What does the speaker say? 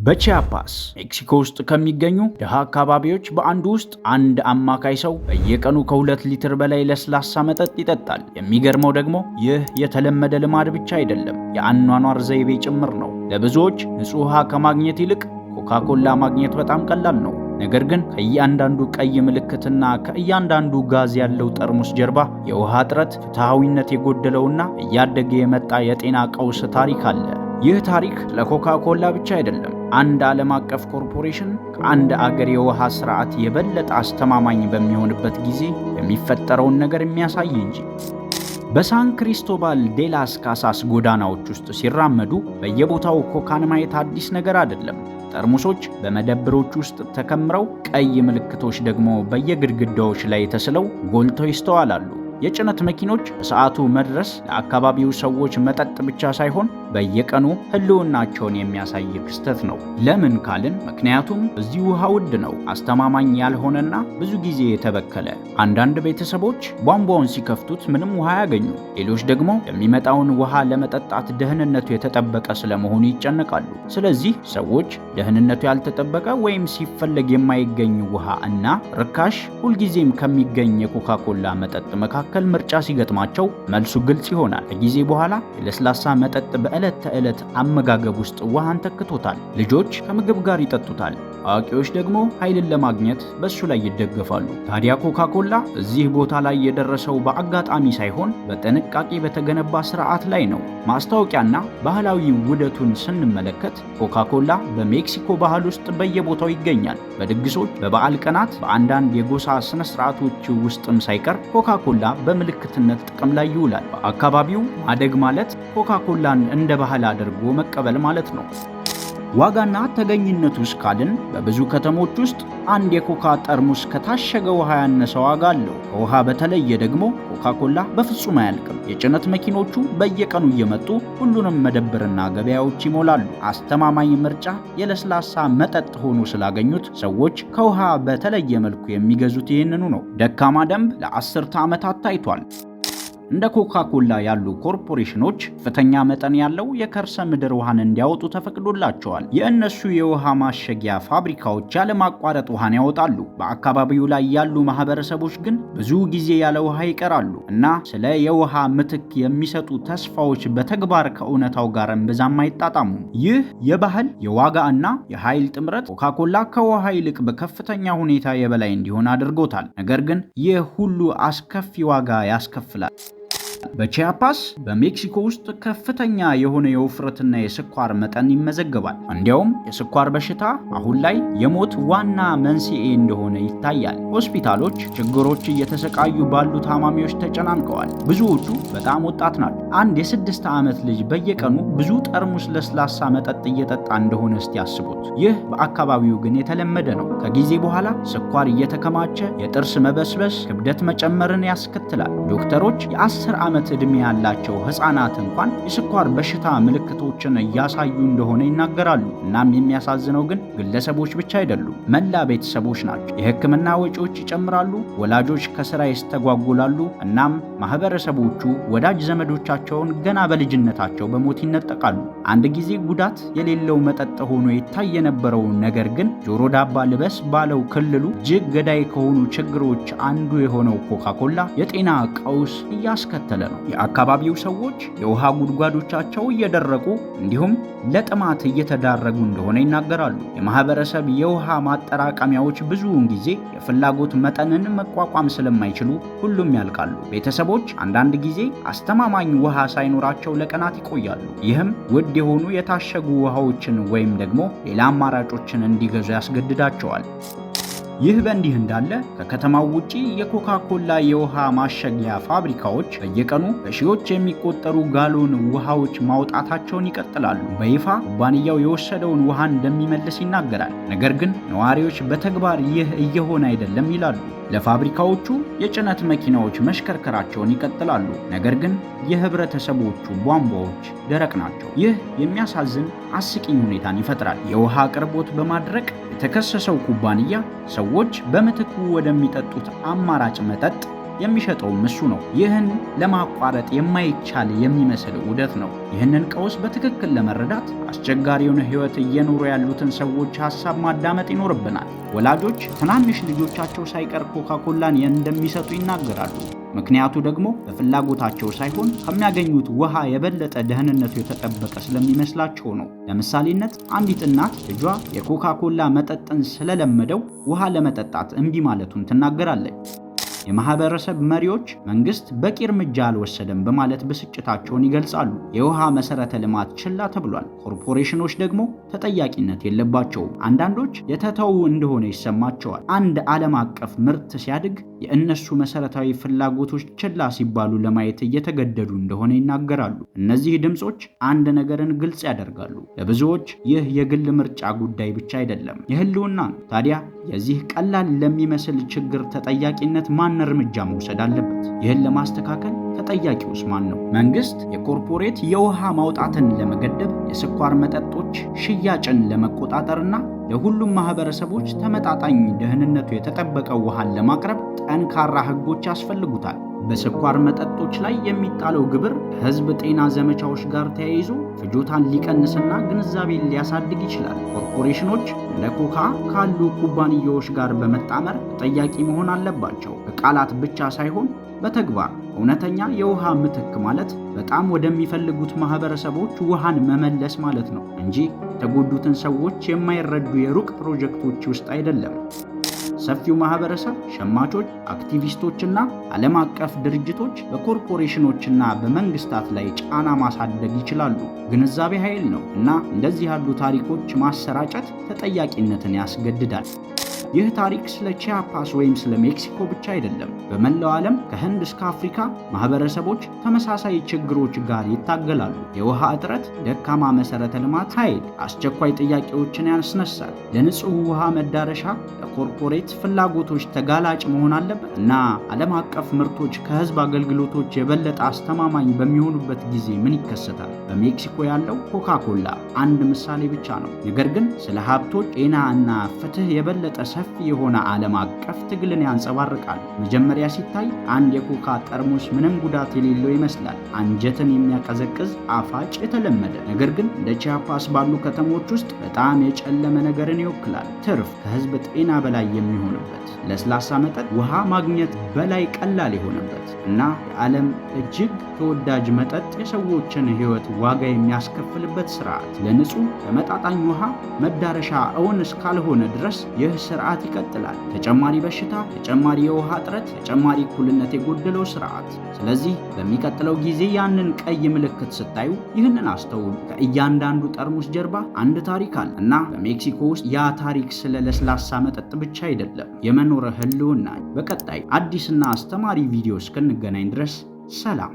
በቺያፓስ ሜክሲኮ ውስጥ ከሚገኙ ድሃ አካባቢዎች በአንዱ ውስጥ አንድ አማካይ ሰው በየቀኑ ከ2 ሊትር በላይ ለስላሳ መጠጥ ይጠጣል። የሚገርመው ደግሞ ይህ የተለመደ ልማድ ብቻ አይደለም፣ የአኗኗር ዘይቤ ጭምር ነው። ለብዙዎች ንጹህ ውሃ ከማግኘት ይልቅ ኮካኮላ ማግኘት በጣም ቀላል ነው። ነገር ግን ከእያንዳንዱ ቀይ ምልክትና ከእያንዳንዱ ጋዝ ያለው ጠርሙስ ጀርባ የውሃ እጥረት፣ ፍትሃዊነት የጎደለውና እያደገ የመጣ የጤና ቀውስ ታሪክ አለ። ይህ ታሪክ ለኮካኮላ ብቻ አይደለም፣ አንድ ዓለም አቀፍ ኮርፖሬሽን ከአንድ አገር የውሃ ስርዓት የበለጠ አስተማማኝ በሚሆንበት ጊዜ የሚፈጠረውን ነገር የሚያሳይ እንጂ። በሳን ክሪስቶባል ዴላስ ካሳስ ጎዳናዎች ውስጥ ሲራመዱ በየቦታው ኮካን ማየት አዲስ ነገር አይደለም። ጠርሙሶች በመደብሮች ውስጥ ተከምረው፣ ቀይ ምልክቶች ደግሞ በየግድግዳዎች ላይ ተስለው ጎልተው ይስተዋላሉ። የጭነት መኪኖች በሰዓቱ መድረስ ለአካባቢው ሰዎች መጠጥ ብቻ ሳይሆን በየቀኑ ህልውናቸውን የሚያሳይ ክስተት ነው። ለምን ካልን ምክንያቱም እዚህ ውሃ ውድ ነው፣ አስተማማኝ ያልሆነና ብዙ ጊዜ የተበከለ። አንዳንድ ቤተሰቦች ቧንቧውን ሲከፍቱት ምንም ውሃ ያገኙ፣ ሌሎች ደግሞ የሚመጣውን ውሃ ለመጠጣት ደህንነቱ የተጠበቀ ስለመሆኑ ይጨነቃሉ። ስለዚህ ሰዎች ደህንነቱ ያልተጠበቀ ወይም ሲፈለግ የማይገኝ ውሃ እና ርካሽ ሁልጊዜም ከሚገኝ የኮካኮላ መጠጥ መካከል ምርጫ ሲገጥማቸው መልሱ ግልጽ ይሆናል። ከጊዜ በኋላ የለስላሳ መጠጥ በዕለት ተዕለት አመጋገብ ውስጥ ውሃን ተክቶታል። ልጆች ከምግብ ጋር ይጠጡታል፣ አዋቂዎች ደግሞ ኃይልን ለማግኘት በሱ ላይ ይደገፋሉ። ታዲያ ኮካኮላ እዚህ ቦታ ላይ የደረሰው በአጋጣሚ ሳይሆን በጥንቃቄ በተገነባ ስርዓት ላይ ነው። ማስታወቂያና ባህላዊ ውህደቱን ስንመለከት ኮካኮላ በሜክሲኮ ባህል ውስጥ በየቦታው ይገኛል። በድግሶች፣ በበዓል ቀናት፣ በአንዳንድ የጎሳ ስነ ስርዓቶች ውስጥም ሳይቀር ኮካኮላ በምልክትነት ጥቅም ላይ ይውላል። በአካባቢው ማደግ ማለት ኮካኮላን እንደ ባህል አድርጎ መቀበል ማለት ነው። ዋጋና ተገኝነቱ ካልን በብዙ ከተሞች ውስጥ አንድ የኮካ ጠርሙስ ከታሸገ ውሃ ያነሰ ዋጋ አለው። ከውሃ በተለየ ደግሞ ኮካኮላ በፍጹም አያልቅም። የጭነት መኪኖቹ በየቀኑ እየመጡ ሁሉንም መደብርና ገበያዎች ይሞላሉ። አስተማማኝ ምርጫ የለስላሳ መጠጥ ሆኖ ስላገኙት ሰዎች ከውሃ በተለየ መልኩ የሚገዙት ይህንኑ ነው። ደካማ ደንብ ለአስርተ ዓመታት ታይቷል። እንደ ኮካኮላ ያሉ ኮርፖሬሽኖች ከፍተኛ መጠን ያለው የከርሰ ምድር ውሃን እንዲያወጡ ተፈቅዶላቸዋል። የእነሱ የውሃ ማሸጊያ ፋብሪካዎች ያለማቋረጥ ውሃን ያወጣሉ። በአካባቢው ላይ ያሉ ማህበረሰቦች ግን ብዙ ጊዜ ያለ ውሃ ይቀራሉ እና ስለ የውሃ ምትክ የሚሰጡ ተስፋዎች በተግባር ከእውነታው ጋር እምብዛም አይጣጣሙም። ይህ የባህል የዋጋ እና የኃይል ጥምረት ኮካኮላ ከውሃ ይልቅ በከፍተኛ ሁኔታ የበላይ እንዲሆን አድርጎታል። ነገር ግን ይህ ሁሉ አስከፊ ዋጋ ያስከፍላል። በቺያፓስ በሜክሲኮ ውስጥ ከፍተኛ የሆነ የውፍረትና የስኳር መጠን ይመዘገባል። እንዲያውም የስኳር በሽታ አሁን ላይ የሞት ዋና መንስኤ እንደሆነ ይታያል። ሆስፒታሎች ችግሮች እየተሰቃዩ ባሉ ታማሚዎች ተጨናንቀዋል። ብዙዎቹ በጣም ወጣት ናቸው። አንድ የ6 ዓመት ልጅ በየቀኑ ብዙ ጠርሙስ ለስላሳ መጠጥ እየጠጣ እንደሆነ እስቲ ያስቡት። ይህ በአካባቢው ግን የተለመደ ነው። ከጊዜ በኋላ ስኳር እየተከማቸ የጥርስ መበስበስ፣ ክብደት መጨመርን ያስከትላል። ዶክተሮች የ10 ዓመት ዕድሜ ያላቸው ህፃናት እንኳን የስኳር በሽታ ምልክቶችን እያሳዩ እንደሆነ ይናገራሉ። እናም የሚያሳዝነው ግን ግለሰቦች ብቻ አይደሉም፣ መላ ቤተሰቦች ናቸው። የሕክምና ወጪዎች ይጨምራሉ፣ ወላጆች ከስራ ይስተጓጉላሉ፣ እናም ማህበረሰቦቹ ወዳጅ ዘመዶቻቸውን ገና በልጅነታቸው በሞት ይነጠቃሉ። አንድ ጊዜ ጉዳት የሌለው መጠጥ ሆኖ ይታይ የነበረው ነገር ግን ጆሮ ዳባ ልበስ ባለው ክልሉ እጅግ ገዳይ ከሆኑ ችግሮች አንዱ የሆነው ኮካኮላ የጤና ቀውስ እያስከተለ ነው። የአካባቢው ሰዎች የውሃ ጉድጓዶቻቸው እየደረቁ እንዲሁም ለጥማት እየተዳረጉ እንደሆነ ይናገራሉ። የማህበረሰብ የውሃ ማጠራቀሚያዎች ብዙውን ጊዜ የፍላጎት መጠንን መቋቋም ስለማይችሉ ሁሉም ያልቃሉ። ቤተሰቦች አንዳንድ ጊዜ አስተማማኝ ውሃ ሳይኖራቸው ለቀናት ይቆያሉ። ይህም ውድ የሆኑ የታሸጉ ውሃዎችን ወይም ደግሞ ሌላ አማራጮችን እንዲገዙ ያስገድዳቸዋል። ይህ በእንዲህ እንዳለ ከከተማው ውጪ የኮካኮላ የውሃ ማሸጊያ ፋብሪካዎች በየቀኑ በሺዎች የሚቆጠሩ ጋሎን ውሃዎች ማውጣታቸውን ይቀጥላሉ። በይፋ ኩባንያው የወሰደውን ውሃ እንደሚመልስ ይናገራል። ነገር ግን ነዋሪዎች በተግባር ይህ እየሆነ አይደለም ይላሉ። ለፋብሪካዎቹ የጭነት መኪናዎች መሽከርከራቸውን ይቀጥላሉ። ነገር ግን የህብረተሰቦቹ ቧንቧዎች ደረቅ ናቸው። ይህ የሚያሳዝን አስቂኝ ሁኔታን ይፈጥራል። የውሃ አቅርቦት በማድረቅ የተከሰሰው ኩባንያ ሰዎች በምትኩ ወደሚጠጡት አማራጭ መጠጥ የሚሸጠውም እሱ ነው። ይህን ለማቋረጥ የማይቻል የሚመስል ዑደት ነው። ይህንን ቀውስ በትክክል ለመረዳት አስቸጋሪውን ሕይወት እየኖሩ ያሉትን ሰዎች ሐሳብ ማዳመጥ ይኖርብናል። ወላጆች ትናንሽ ልጆቻቸው ሳይቀር ኮካኮላን እንደሚሰጡ ይናገራሉ። ምክንያቱ ደግሞ በፍላጎታቸው ሳይሆን ከሚያገኙት ውሃ የበለጠ ደህንነቱ የተጠበቀ ስለሚመስላቸው ነው። ለምሳሌነት አንዲት እናት ልጇ የኮካኮላ መጠጥን ስለለመደው ውሃ ለመጠጣት እምቢ ማለቱን ትናገራለች። የማህበረሰብ መሪዎች መንግስት በቂ እርምጃ አልወሰደም በማለት ብስጭታቸውን ይገልጻሉ። የውሃ መሰረተ ልማት ችላ ተብሏል። ኮርፖሬሽኖች ደግሞ ተጠያቂነት የለባቸውም። አንዳንዶች የተተዉ እንደሆነ ይሰማቸዋል። አንድ ዓለም አቀፍ ምርት ሲያድግ የእነሱ መሰረታዊ ፍላጎቶች ችላ ሲባሉ ለማየት እየተገደዱ እንደሆነ ይናገራሉ። እነዚህ ድምጾች አንድ ነገርን ግልጽ ያደርጋሉ። ለብዙዎች ይህ የግል ምርጫ ጉዳይ ብቻ አይደለም፣ የህልውና ነው። ታዲያ የዚህ ቀላል ለሚመስል ችግር ተጠያቂነት ማን እርምጃ መውሰድ አለበት? ይህን ለማስተካከል ተጠያቂውስ ማን ነው? መንግስት የኮርፖሬት የውሃ ማውጣትን ለመገደብ፣ የስኳር መጠጦች ሽያጭን ለመቆጣጠርና ለሁሉም ማህበረሰቦች ተመጣጣኝ ደህንነቱ የተጠበቀ ውሃን ለማቅረብ ጠንካራ ህጎች ያስፈልጉታል። በስኳር መጠጦች ላይ የሚጣለው ግብር ከህዝብ ጤና ዘመቻዎች ጋር ተያይዞ ፍጆታን ሊቀንስና ግንዛቤን ሊያሳድግ ይችላል። ኮርፖሬሽኖች እንደ ኮካ ካሉ ኩባንያዎች ጋር በመጣመር ተጠያቂ መሆን አለባቸው። በቃላት ብቻ ሳይሆን በተግባር። እውነተኛ የውሃ ምትክ ማለት በጣም ወደሚፈልጉት ማህበረሰቦች ውሃን መመለስ ማለት ነው እንጂ የተጎዱትን ሰዎች የማይረዱ የሩቅ ፕሮጀክቶች ውስጥ አይደለም። ሰፊው ማህበረሰብ፣ ሸማቾች፣ አክቲቪስቶችና ዓለም አቀፍ ድርጅቶች በኮርፖሬሽኖችና በመንግስታት ላይ ጫና ማሳደግ ይችላሉ። ግንዛቤ ኃይል ነው እና እንደዚህ ያሉ ታሪኮች ማሰራጨት ተጠያቂነትን ያስገድዳል። ይህ ታሪክ ስለ ቺያፓስ ወይም ስለ ሜክሲኮ ብቻ አይደለም። በመላው ዓለም ከህንድ እስከ አፍሪካ ማህበረሰቦች ተመሳሳይ ችግሮች ጋር ይታገላሉ። የውሃ እጥረት፣ ደካማ መሰረተ ልማት፣ ኃይል አስቸኳይ ጥያቄዎችን ያስነሳል። ለንጹህ ውሃ መዳረሻ ለኮርፖሬት ፍላጎቶች ተጋላጭ መሆን አለበት እና ዓለም አቀፍ ምርቶች ከህዝብ አገልግሎቶች የበለጠ አስተማማኝ በሚሆኑበት ጊዜ ምን ይከሰታል? በሜክሲኮ ያለው ኮካኮላ አንድ ምሳሌ ብቻ ነው። ነገር ግን ስለ ሀብቶች፣ ጤና እና ፍትህ የበለጠ ሰፊ የሆነ ዓለም አቀፍ ትግልን ያንጸባርቃል። መጀመሪያ ሲታይ አንድ የኮካ ጠርሙስ ምንም ጉዳት የሌለው ይመስላል። አንጀትን የሚያቀዘቅዝ ጣፋጭ፣ የተለመደ። ነገር ግን እንደ ቺያፓስ ባሉ ከተሞች ውስጥ በጣም የጨለመ ነገርን ይወክላል። ትርፍ ከህዝብ ጤና በላይ የሚሆንበት፣ ለስላሳ መጠጥ ውሃ ማግኘት በላይ ቀላል የሆነበት እና የዓለም እጅግ ተወዳጅ መጠጥ የሰዎችን ህይወት ዋጋ የሚያስከፍልበት ስርዓት። ለንጹህ ተመጣጣኝ ውሃ መዳረሻ እውን እስካልሆነ ድረስ ይህ ስርዓት ይቀጥላል። ተጨማሪ በሽታ፣ ተጨማሪ የውሃ እጥረት፣ ተጨማሪ እኩልነት የጎደለው ስርዓት። ስለዚህ በሚቀጥለው ጊዜ ያንን ቀይ ምልክት ስታዩ ይህንን አስተውሉ። ከእያንዳንዱ ጠርሙስ ጀርባ አንድ ታሪክ አለ እና በሜክሲኮ ውስጥ ያ ታሪክ ስለ ለስላሳ መጠጥ ብቻ አይደለም፣ የመኖር ህልውና። በቀጣይ አዲስና አስተማሪ ቪዲዮ እስክንገናኝ ድረስ ሰላም።